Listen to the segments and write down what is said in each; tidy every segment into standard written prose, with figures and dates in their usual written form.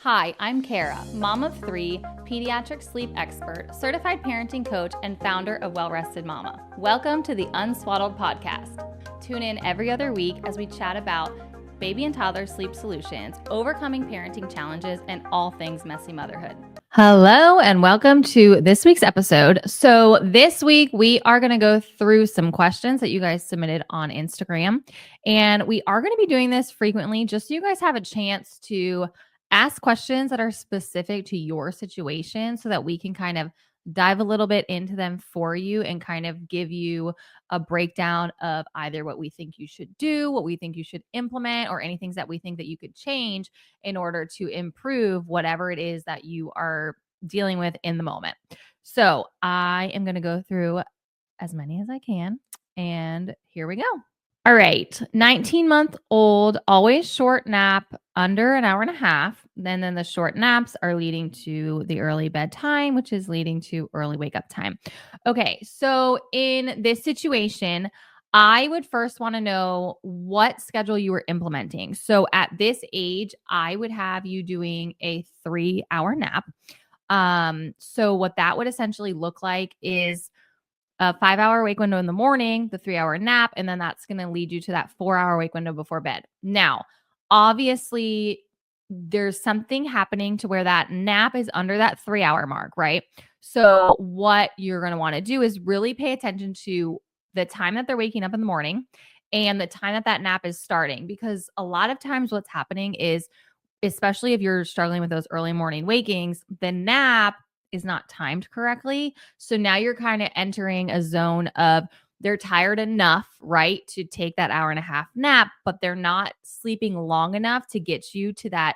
Hi, I'm Kara, mom of 3, pediatric sleep expert, certified parenting coach, and founder of Well Rested Mama. Welcome to the Unswaddled podcast. Tune in every other week as we chat about baby and toddler sleep solutions, overcoming parenting challenges, and all things messy motherhood. Hello, and welcome to this week's episode. So this week we are going to go through some questions that you guys submitted on Instagram, and we are going to be doing this frequently just so you guys have a chance to ask questions that are specific to your situation so that we can kind of dive a little bit into them for you and kind of give you a breakdown of either what we think you should do, what we think you should implement, or any things that we think that you could change in order to improve whatever it is that you are dealing with in the moment. So I am going to go through as many as I can, and here we go. All right. 19-month-old, always short nap under an hour and a half. Then the short naps are leading to the early bedtime, which is leading to early wake up time. Okay. So in this situation, I would first want to know what schedule you were implementing. So at this age, I would have you doing a 3-hour nap. So what that would essentially look like is a 5-hour wake window in the morning, the 3-hour nap, and then that's going to lead you to that 4-hour wake window before bed. Now, obviously, there's something happening to where that nap is under that 3-hour mark, right? So what you're going to want to do is really pay attention to the time that they're waking up in the morning and the time that that nap is starting, because a lot of times what's happening is, especially if you're struggling with those early morning wakings, the nap is not timed correctly. So now you're kind of entering a zone of they're tired enough, right, to take that hour and a half nap, but they're not sleeping long enough to get you to that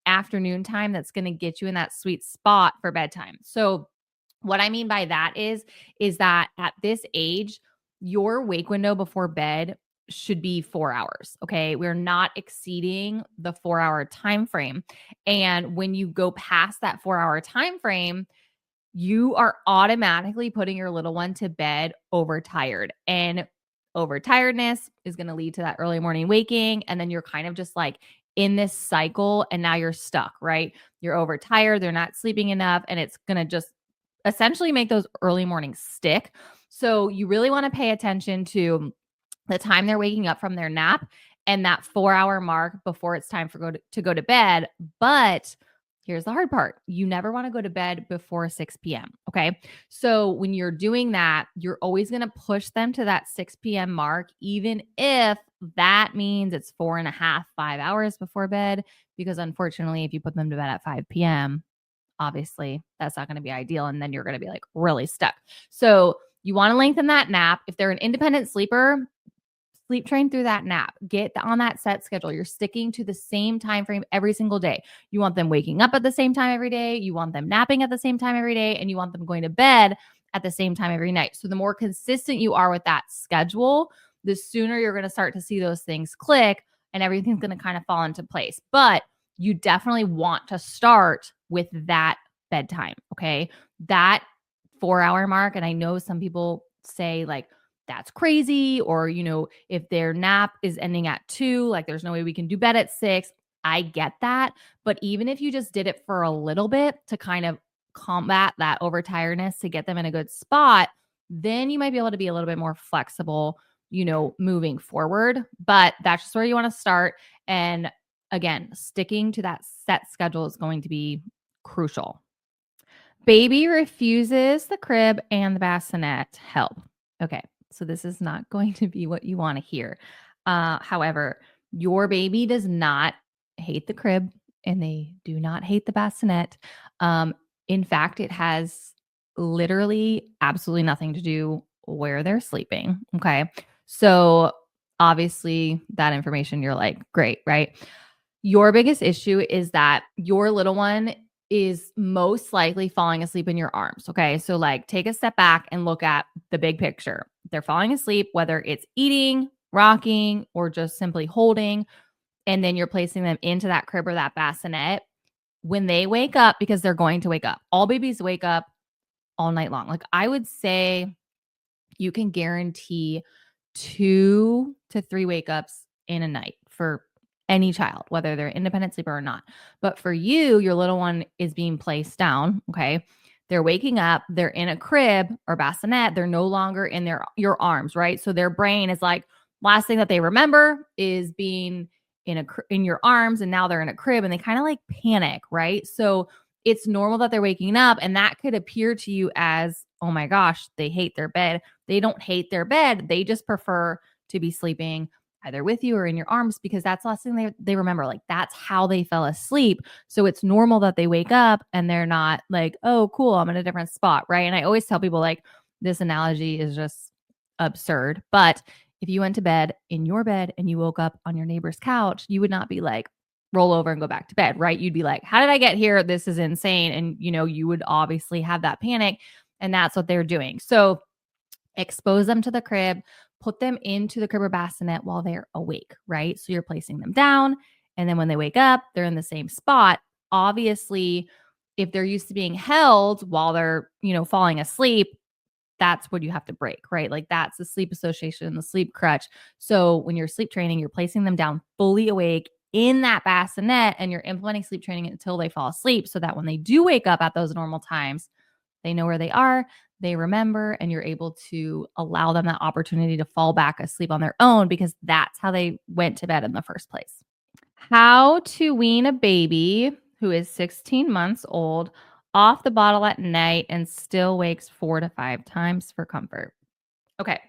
afternoon time that's going to get you in that sweet spot for bedtime. So what I mean by that is that at this age, your wake window before bed should be 4 hours. Okay. We're not exceeding the 4-hour time frame. And when you go past that 4-hour time frame, you are automatically putting your little one to bed overtired. And overtiredness is going to lead to that early morning waking. And then you're kind of just like in this cycle, and now you're stuck, right? You're overtired, they're not sleeping enough, and it's going to just essentially make those early mornings stick. So you really want to pay attention to the time they're waking up from their nap and that 4-hour mark before it's time to go to bed. But here's the hard part. You never want to go to bed before 6 p.m. Okay. So when you're doing that, you're always going to push them to that 6 p.m. mark, even if that means it's 4.5, 5 hours before bed. Because unfortunately, if you put them to bed at 5 p.m., obviously that's not going to be ideal. And then you're going to be like really stuck. So you want to lengthen that nap. If they're an independent sleeper, sleep train through that nap. Get on that set schedule. You're sticking to the same time frame every single day. You want them waking up at the same time every day. You want them napping at the same time every day. And you want them going to bed at the same time every night. So the more consistent you are with that schedule, the sooner you're going to start to see those things click and everything's going to kind of fall into place. But you definitely want to start with that bedtime. Okay. That 4-hour mark. And I know some people say like, that's crazy. Or, if their nap is ending at 2, like there's no way we can do bed at 6. I get that. But even if you just did it for a little bit to kind of combat that overtiredness to get them in a good spot, then you might be able to be a little bit more flexible, moving forward. But that's just where you want to start. And again, sticking to that set schedule is going to be crucial. Baby refuses the crib and the bassinet. Help. Okay. So this is not going to be what you want to hear. However, your baby does not hate the crib and they do not hate the bassinet. In fact, it has literally absolutely nothing to do where they're sleeping. Okay. So obviously that information, you're like, great, right? Your biggest issue is that your little one is most likely falling asleep in your arms. Okay. So like take a step back and look at the big picture. They're falling asleep, whether it's eating, rocking, or just simply holding. And then you're placing them into that crib or that bassinet. When they wake up, because they're going to wake up, all babies wake up all night long. Like I would say you can guarantee 2 to 3 wake ups in a night for any child, whether they're independent sleeper or not. But for you, your little one is being placed down. Okay. They're waking up, they're in a crib or bassinet. They're no longer in your arms, right? So their brain is like, last thing that they remember is being in your arms, and now they're in a crib and they kind of like panic, right? So it's normal that they're waking up, and that could appear to you as, oh my gosh, they hate their bed. They don't hate their bed. They just prefer to be sleeping either with you or in your arms because that's the last thing they remember. Like that's how they fell asleep. So it's normal that they wake up and they're not like, oh, cool, I'm in a different spot, right? And I always tell people like this analogy is just absurd. But if you went to bed in your bed and you woke up on your neighbor's couch, you would not be like, roll over and go back to bed, right? You'd be like, how did I get here? This is insane. And, you would obviously have that panic. And that's what they're doing. So expose them to the crib, put them into the crib or bassinet while they're awake, right? So you're placing them down. And then when they wake up, they're in the same spot. Obviously, if they're used to being held while they're, falling asleep, that's what you have to break, right? Like that's the sleep association, the sleep crutch. So when you're sleep training, you're placing them down fully awake in that bassinet and you're implementing sleep training until they fall asleep so that when they do wake up at those normal times, they know where they are, they remember, and you're able to allow them that opportunity to fall back asleep on their own because that's how they went to bed in the first place. How to wean a baby who is 16 months old off the bottle at night and still wakes 4 to 5 times for comfort. Okay.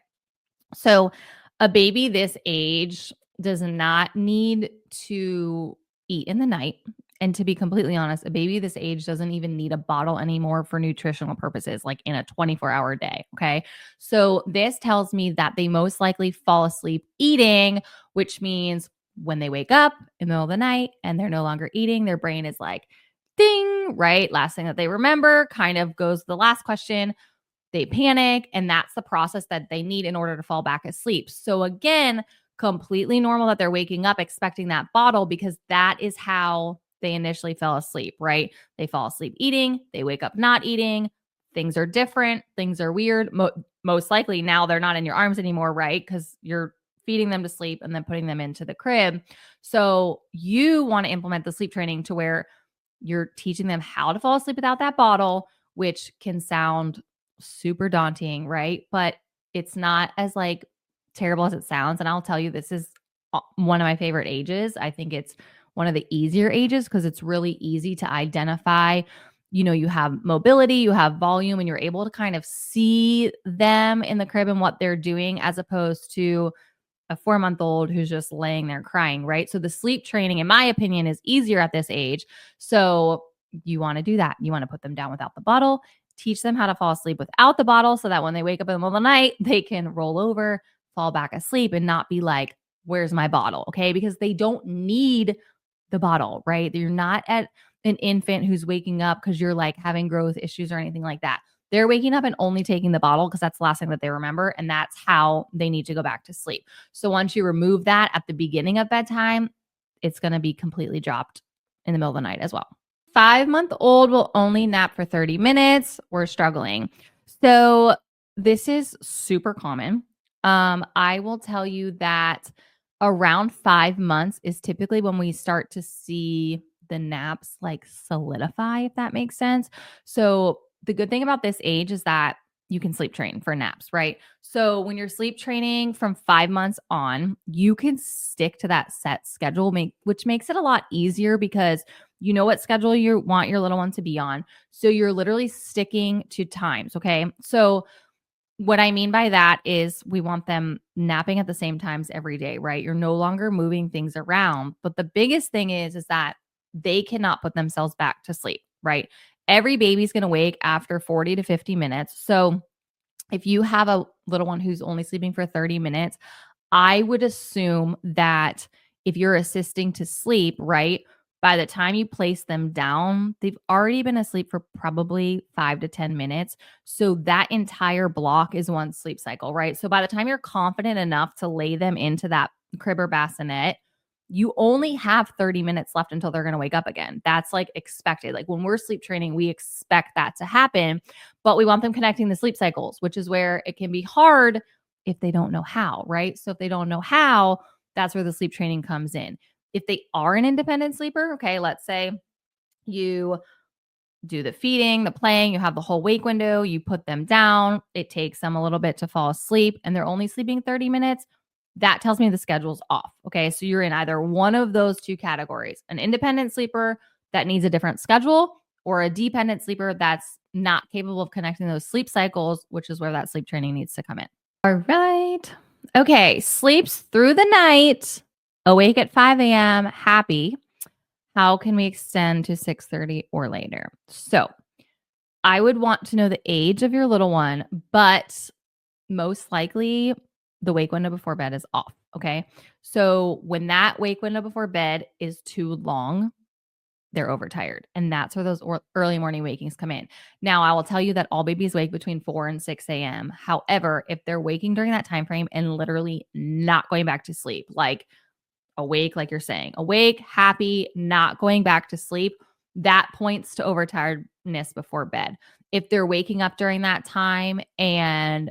So a baby this age does not need to eat in the night. And to be completely honest, a baby this age doesn't even need a bottle anymore for nutritional purposes, like in a 24-hour day. Okay. So this tells me that they most likely fall asleep eating, which means when they wake up in the middle of the night and they're no longer eating, their brain is like, ding, right? Last thing that they remember kind of goes to the last question. They panic, and that's the process that they need in order to fall back asleep. So again, completely normal that they're waking up expecting that bottle because that is how they initially fell asleep, right? They fall asleep eating, they wake up not eating. Things are different, things are weird. Most likely now they're not in your arms anymore, right? Because you're feeding them to sleep and then putting them into the crib. So you want to implement the sleep training to where you're teaching them how to fall asleep without that bottle, which can sound super daunting, right? But it's not as like terrible as it sounds. And I'll tell you, this is one of my favorite ages. I think it's one of the easier ages because it's really easy to identify. You have mobility, you have volume, and you're able to kind of see them in the crib and what they're doing as opposed to a 4-month-old who's just laying there crying, right? So the sleep training, in my opinion, is easier at this age. So you want to do that. You want to put them down without the bottle, teach them how to fall asleep without the bottle so that when they wake up in the middle of the night, they can roll over, fall back asleep and not be like, where's my bottle? Okay. Because they don't need the bottle, right? You're not at an infant who's waking up because you're like having growth issues or anything like that. They're waking up and only taking the bottle because that's the last thing that they remember. And that's how they need to go back to sleep. So once you remove that at the beginning of bedtime, it's going to be completely dropped in the middle of the night as well. 5-month-old will only nap for 30 minutes. We're struggling. So this is super common. I will tell you that around 5 months is typically when we start to see the naps like solidify, if that makes sense. So the good thing about this age is that you can sleep train for naps, right? So when you're sleep training from 5 months on, you can stick to that set schedule, which makes it a lot easier because you know what schedule you want your little one to be on. So you're literally sticking to times, okay? So what I mean by that is we want them napping at the same times every day, right? You're no longer moving things around. But the biggest thing is that they cannot put themselves back to sleep, right? Every baby's going to wake after 40 to 50 minutes. So if you have a little one who's only sleeping for 30 minutes, I would assume that if you're assisting to sleep, right, by the time you place them down, they've already been asleep for probably 5 to 10 minutes. So that entire block is one sleep cycle, right? So by the time you're confident enough to lay them into that crib or bassinet, you only have 30 minutes left until they're going to wake up again. That's like expected. Like when we're sleep training, we expect that to happen, but we want them connecting the sleep cycles, which is where it can be hard if they don't know how, right? So if they don't know how, that's where the sleep training comes in. If they are an independent sleeper, okay, let's say you do the feeding, the playing, you have the whole wake window, you put them down, it takes them a little bit to fall asleep, and they're only sleeping 30 minutes. That tells me the schedule's off. Okay. So you're in either one of those two categories: an independent sleeper that needs a different schedule, or a dependent sleeper that's not capable of connecting those sleep cycles, which is where that sleep training needs to come in. All right. Okay. Sleeps through the night, awake at 5 a.m., happy. How can we extend to 6:30 or later? So I would want to know the age of your little one, but most likely the wake window before bed is off. Okay. So when that wake window before bed is too long, they're overtired. And that's where those early morning wakings come in. Now, I will tell you that all babies wake between 4 and 6 a.m. However, if they're waking during that time frame and literally not going back to sleep, like awake, like you're saying, awake, happy, not going back to sleep, that points to overtiredness before bed. If they're waking up during that time and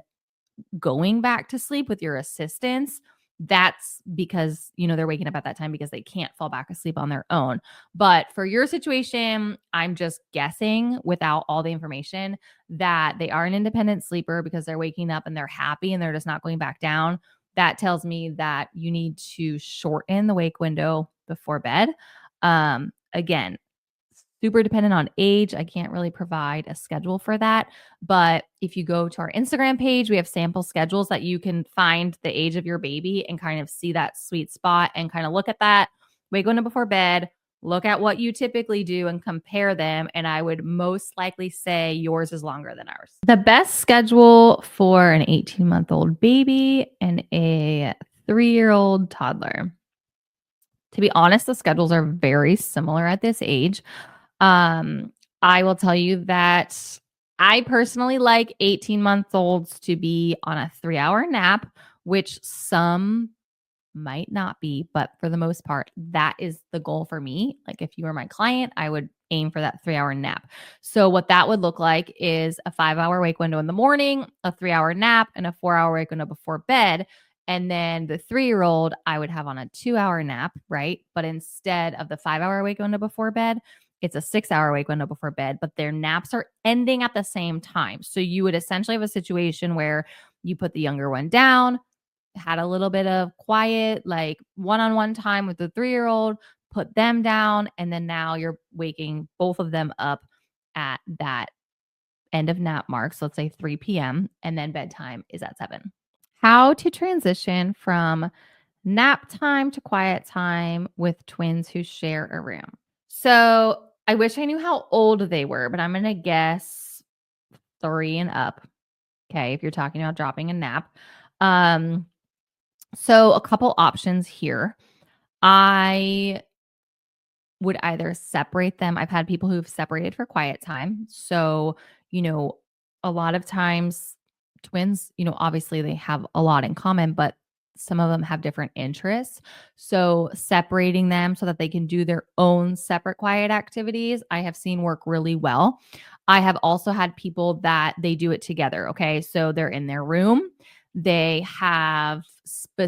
going back to sleep with your assistance, that's because, they're waking up at that time because they can't fall back asleep on their own. But for your situation, I'm just guessing without all the information that they are an independent sleeper because they're waking up and they're happy and they're just not going back down. That tells me that you need to shorten the wake window before bed. Again, super dependent on age. I can't really provide a schedule for that. But if you go to our Instagram page, we have sample schedules that you can find the age of your baby and kind of see that sweet spot and kind of look at that wake window before bed, look at what you typically do and compare them. And I would most likely say yours is longer than ours. The best schedule for an 18-month-old baby and a 3-year-old toddler. To be honest, the schedules are very similar at this age. I will tell you that I personally like 18-month-olds to be on a 3-hour nap, which some might not be, but for the most part, that is the goal for me. Like if you were my client, I would aim for that 3-hour nap. So what that would look like is a 5-hour wake window in the morning, a 3-hour nap, and a 4-hour wake window before bed. And then the 3-year-old, I would have on a 2-hour nap, right? But instead of the 5-hour wake window before bed, it's a 6-hour wake window before bed, but their naps are ending at the same time. So you would essentially have a situation where you put the younger one down, had a little bit of quiet, like one-on-one time with the 3-year-old, put them down, and then now you're waking both of them up at that end of nap mark. So let's say 3 p.m. and then bedtime is at 7. How to transition from nap time to quiet time with twins who share a room. So I wish I knew how old they were, but I'm going to guess 3 and up. Okay. If you're talking about dropping a nap. So a couple options here. I would either separate them. I've had people who've separated for quiet time. So, a lot of times twins, obviously they have a lot in common, but some of them have different interests. So separating them so that they can do their own separate quiet activities, I have seen work really well. I have also had people that they do it together. Okay. So they're in their room. They have the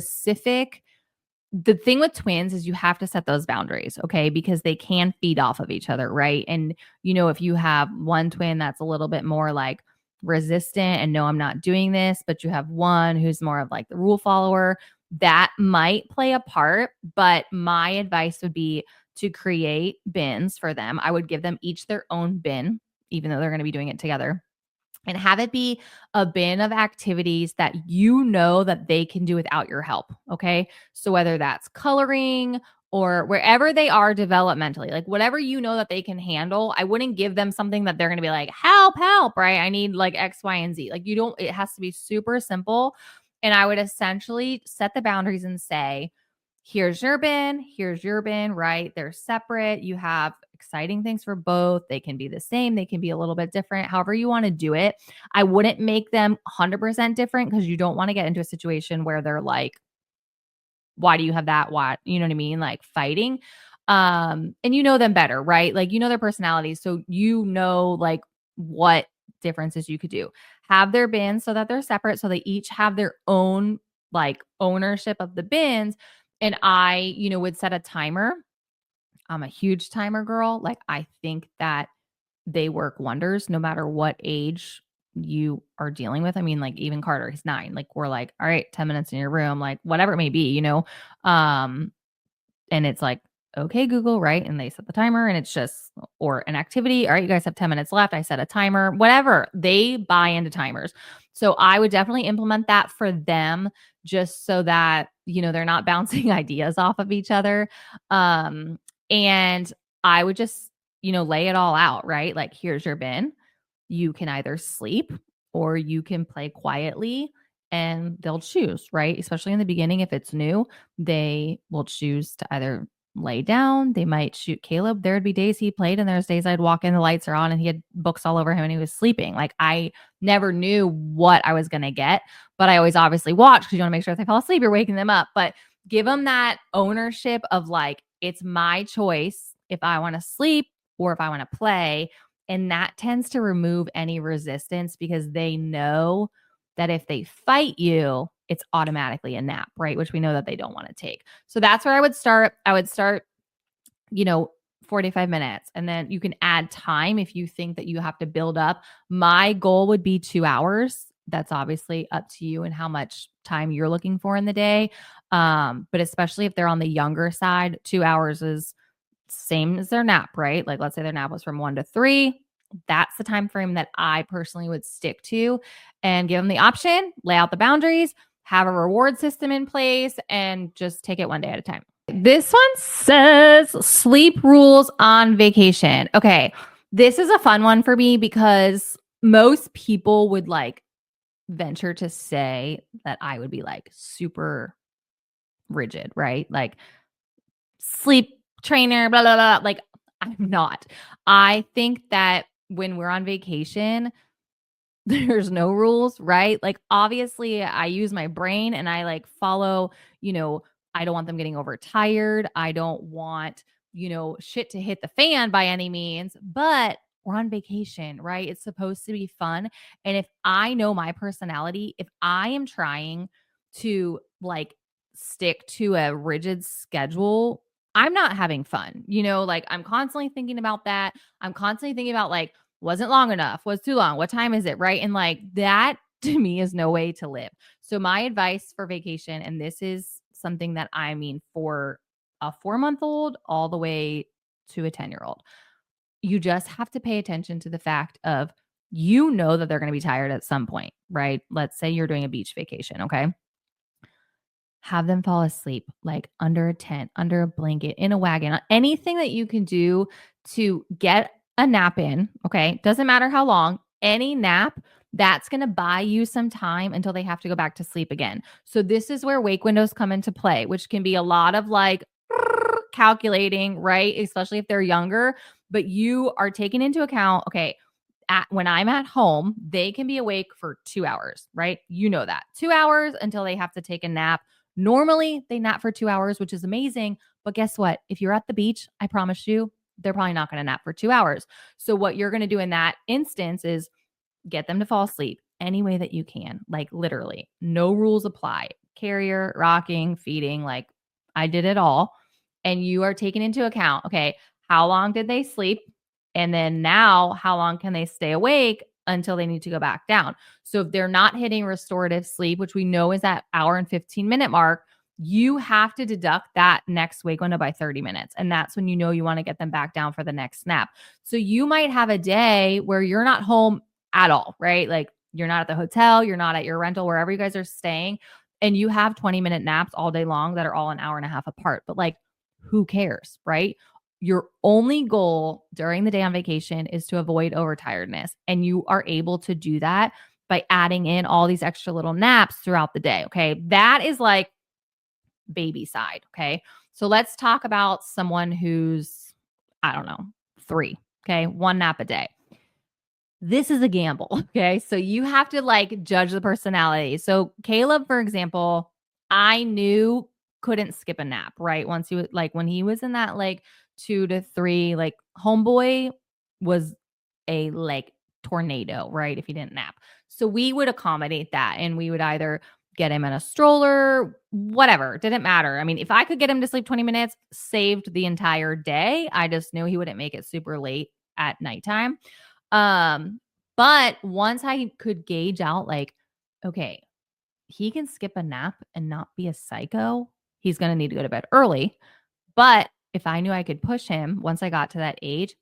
thing with twins is you have to set those boundaries, okay? Because they can feed off of each other, right? And, if you have one twin that's a little bit more like resistant and no, I'm not doing this, but you have one who's more of like the rule follower, that might play a part. But my advice would be to create bins for them. I would give them each their own bin, even though they're going to be doing it together, and have it be a bin of activities that that they can do without your help. Okay. So whether that's coloring or wherever they are developmentally, like whatever that they can handle, I wouldn't give them something that they're going to be like, help, right? I need like X, Y, and Z. Like it has to be super simple. And I would essentially set the boundaries and say, here's your bin, right? They're separate. You have exciting things for both. They can be the same. They can be a little bit different, however you want to do it. I wouldn't make them 100% different because you don't want to get into a situation where they're like, why do you have that? Why? You know what I mean? Like fighting. And them better, right? Like, their personalities. So, like what differences you could do. Have their bins so that they're separate. So they each have their own like ownership of the bins. And I, would set a timer. I'm a huge timer girl. Like, I think that they work wonders no matter what age you are dealing with. I mean, like, even Carter, he's 9. Like, we're like, all right, 10 minutes in your room, like whatever it may be, Um, and it's like, okay, Google, right? And they set the timer and it's just, or an activity. All right, you guys have 10 minutes left. I set a timer, whatever. They buy into timers. So I would definitely implement that for them just so that, they're not bouncing ideas off of each other. And I would just, lay it all out, right? Like, here's your bin. You can either sleep or you can play quietly, and they'll choose, right? Especially in the beginning, if it's new, they will choose to either lay down. They might shoot Caleb. There would be days he played, and there's days I'd walk in, the lights are on, and he had books all over him and he was sleeping. Like, I never knew what I was going to get, but I always obviously watch because you want to make sure if they fall asleep, you're waking them up. But give them that ownership of like, it's my choice if I want to sleep or if I want to play. And that tends to remove any resistance because they know that if they fight you, it's automatically a nap, right? Which we know that they don't want to take. So that's where I would start. I would start, 45 minutes, and then you can add time if you think that you have to build up. My goal would be 2 hours. That's obviously up to you and how much time you're looking for in the day. But especially if they're on the younger side, 2 hours is same as their nap, right? Like, let's say their nap was from 1 to 3. That's the time frame that I personally would stick to, and give them the option, lay out the boundaries, have a reward system in place, and just take it one day at a time. This one says sleep rules on vacation. Okay. This is a fun one for me because most people would like venture to say that I would be like super rigid, right? Like, sleep trainer, blah, blah, blah. Like, I'm not. I think that when we're on vacation, there's no rules, right? Like, obviously, I use my brain and I like follow, I don't want them getting overtired. I don't want, shit to hit the fan by any means, but we're on vacation, right? It's supposed to be fun. And if I know my personality, if I am trying to like stick to a rigid schedule, I'm not having fun. Like, I'm constantly thinking about that. I'm constantly thinking about like, wasn't long enough, was too long, what time is it, right? And like, that to me is no way to live. So my advice for vacation, and this is something that I mean for a 4-month-old all the way to a 10-year-old, you just have to pay attention to the fact of, that they're going to be tired at some point, right? Let's say you're doing a beach vacation, okay? Have them fall asleep, like under a tent, under a blanket, in a wagon, anything that you can do to get a nap in. Okay. Doesn't matter how long, any nap that's going to buy you some time until they have to go back to sleep again. So, this is where wake windows come into play, which can be a lot of like calculating, right? Especially if they're younger, but you are taking into account, okay, when I'm at home, they can be awake for 2 hours, right? You know that 2 hours until they have to take a nap. Normally, they nap for 2 hours, which is amazing. But guess what? If you're at the beach, I promise you, they're probably not going to nap for 2 hours. So, what you're going to do in that instance is get them to fall asleep any way that you can. Like, literally, no rules apply. Carrier, rocking, feeding, like, I did it all. And you are taking into account, okay, how long did they sleep? And then now, how long can they stay awake until they need to go back down? So if they're not hitting restorative sleep, which we know is that hour and 15-minute mark, you have to deduct that next wake window by 30 minutes. And that's when you want to get them back down for the next nap. So you might have a day where you're not home at all, right? Like, you're not at the hotel, you're not at your rental, wherever you guys are staying, and you have 20-minute naps all day long that are all an hour and a half apart. But like, who cares, right? Your only goal during the day on vacation is to avoid overtiredness. And you are able to do that by adding in all these extra little naps throughout the day. Okay. That is like baby side. Okay. So let's talk about someone who's, I don't know, 3. Okay. 1 nap a day. This is a gamble. Okay. So you have to like judge the personality. So Caleb, for example, I knew couldn't skip a nap, right? Once he was like, when he was in that like 2 to 3, like, homeboy was a like tornado, right? If he didn't nap. So we would accommodate that, and we would either get him in a stroller, whatever. Didn't matter. I mean, if I could get him to sleep 20 minutes, saved the entire day. I just knew he wouldn't make it super late at nighttime. But once I could gauge out, like, okay, he can skip a nap and not be a psycho. He's going to need to go to bed early. But if I knew I could push him once I got to that age,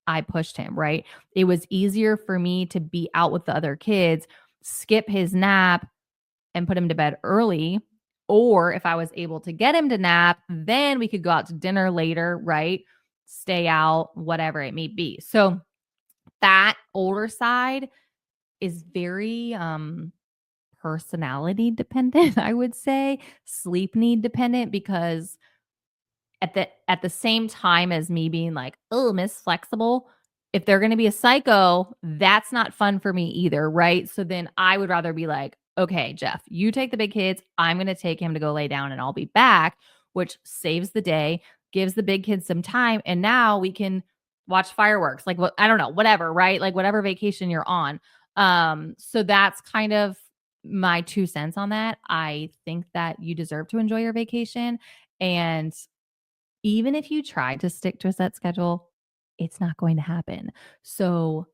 I pushed him, right? It was easier for me to be out with the other kids, skip his nap, and put him to bed early. Or if I was able to get him to nap, then we could go out to dinner later, right? Stay out, whatever it may be. So that older side is very personality dependent, I would say, sleep need dependent, because at the same time as me being like, "Oh, Miss Flexible," if they're gonna be a psycho, that's not fun for me either, right? So then I would rather be like, "Okay, Jeff, you take the big kids. I'm gonna take him to go lay down and I'll be back," which saves the day, gives the big kids some time, and now we can watch fireworks. Like, what, I don't know, whatever, right? Like whatever vacation you're on. So that's kind of my 2 cents on that. I think that you deserve to enjoy your vacation, and even if you try to stick to a set schedule, it's not going to happen. So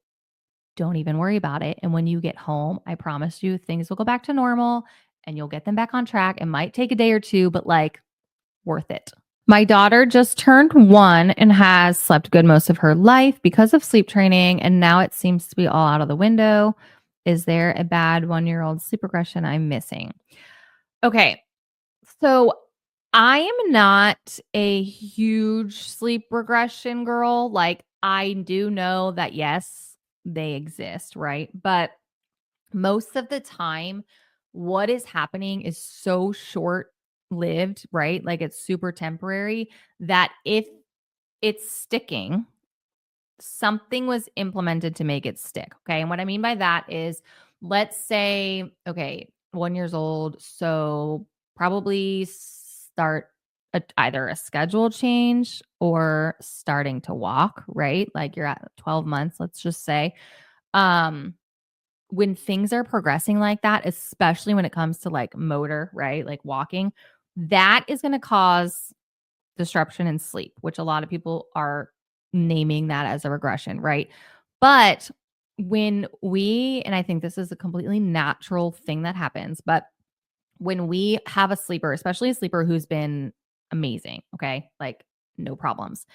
don't even worry about it. And when you get home, I promise you things will go back to normal and you'll get them back on track. It might take a day or two, but like, worth it. My daughter just turned 1 and has slept good most of her life because of sleep training. And now it seems to be all out of the window. Is there a bad 1-year-old sleep regression I'm missing? Okay. So I am not a huge sleep regression girl. Like, I do know that, yes, they exist, right? But most of the time, what is happening is so short lived, right? Like, it's super temporary, that if it's sticking, something was implemented to make it stick. Okay. And what I mean by that is, let's say, okay, 1 years old. So probably start either a schedule change or starting to walk, right? Like you're at 12 months, let's just say. Um, when things are progressing like that, especially when it comes to like motor, right? Like walking, that is going to cause disruption in sleep, which a lot of people are naming that as a regression, right? But and I think this is a completely natural thing that happens, but when we have a sleeper, especially a sleeper who's been amazing, okay, like no problems,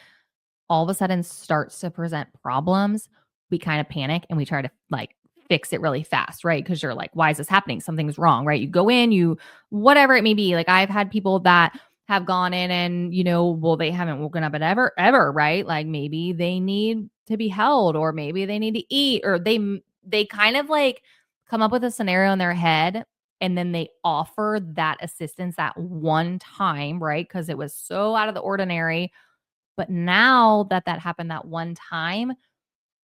all of a sudden starts to present problems, we kind of panic and we try to like fix it really fast, right? Because you're like, why is this happening? Something's wrong, right? You go in, whatever it may be. Like, I've had people that have gone in and, well, they haven't woken up at ever, right? Like, maybe they need to be held, or maybe they need to eat, or they kind of like come up with a scenario in their head, and then they offer that assistance that one time, right? Because it was so out of the ordinary. But now that happened that one time,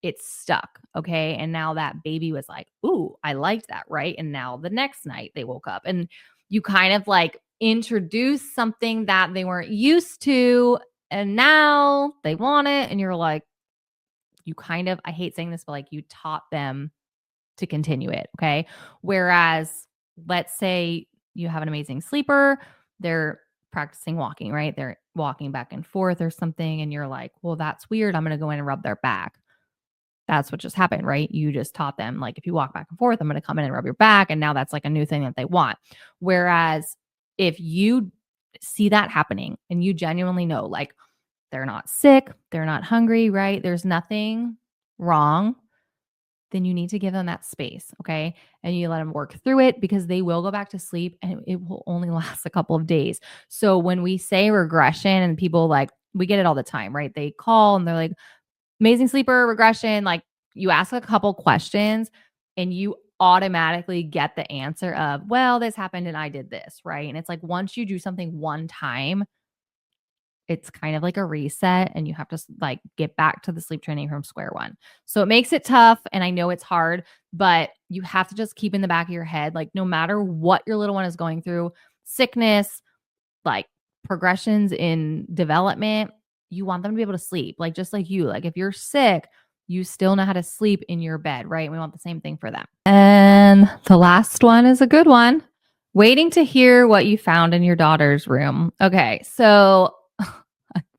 it's stuck. Okay. And now that baby was like, ooh, I liked that. Right. And now the next night they woke up and you kind of like introduce something that they weren't used to. And now they want it. And you're like, I hate saying this, but like, you taught them to continue it. Okay. Whereas, let's say you have an amazing sleeper, they're practicing walking, right? They're walking back and forth or something. And you're like, well, that's weird. I'm going to go in and rub their back. That's what just happened, right? You just taught them, like, if you walk back and forth, I'm going to come in and rub your back. And now that's like a new thing that they want. Whereas if you see that happening and you genuinely know, like, they're not sick, they're not hungry, right? There's nothing wrong, then you need to give them that space, okay? And you let them work through it, because they will go back to sleep and it will only last a couple of days. So when we say regression, and people, like, we get it all the time, right? They call and they're like, amazing sleeper regression. Like, you ask a couple questions and you automatically get the answer of, well, this happened and I did this, right? And it's like, once you do something one time, it's kind of like a reset and you have to like get back to the sleep training from square one. So it makes it tough. And I know it's hard, but you have to just keep in the back of your head, like, no matter what your little one is going through, sickness, like progressions in development, you want them to be able to sleep. Like, just like you, like, if you're sick, you still know how to sleep in your bed, right? We want the same thing for them. And the last one is a good one. Waiting to hear what you found in your daughter's room. Okay, so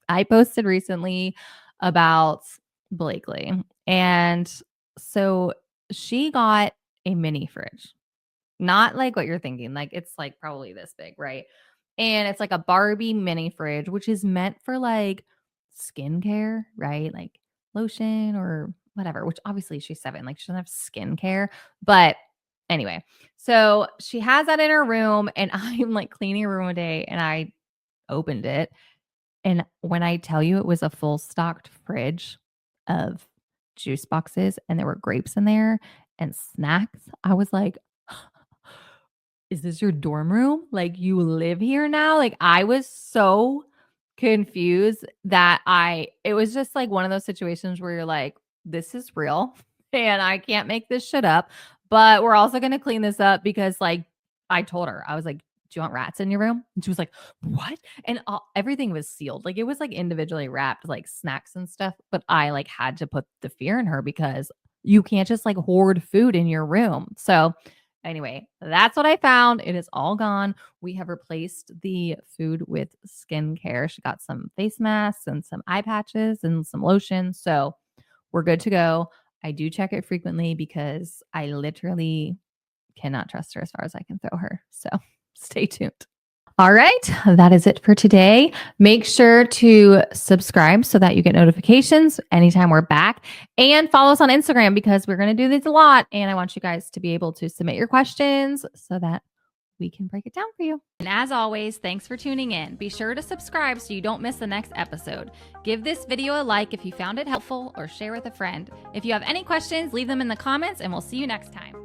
I posted recently about Blakely. And so she got a mini fridge. Not like what you're thinking. Like it's like probably this big, right? And it's like a Barbie mini fridge, which is meant for like skincare, right? Like lotion or whatever, which obviously she's 7. Like she doesn't have skincare. But anyway, so she has that in her room and I'm like cleaning her room a day and I opened it. And when I tell you it was a full stocked fridge of juice boxes and there were grapes in there and snacks, I was like, is this your dorm room? Like you live here now? Like I was so confused that it was just like one of those situations where you're like, this is real and I can't make this shit up. But we're also going to clean this up because like I told her, I was like, do you want rats in your room? And she was like, what? And everything was sealed. Like it was like individually wrapped, like snacks and stuff. But I like had to put the fear in her because you can't just like hoard food in your room. So anyway, that's what I found. It is all gone. We have replaced the food with skincare. She got some face masks and some eye patches and some lotion. So we're good to go. I do check it frequently because I literally cannot trust her as far as I can throw her. So stay tuned. All right, that is it for today. Make sure to subscribe so that you get notifications anytime we're back and follow us on Instagram because we're going to do this a lot. And I want you guys to be able to submit your questions so that we can break it down for you. And as always, thanks for tuning in. Be sure to subscribe so you don't miss the next episode. Give this video a like if you found it helpful or share with a friend. If you have any questions, leave them in the comments and we'll see you next time.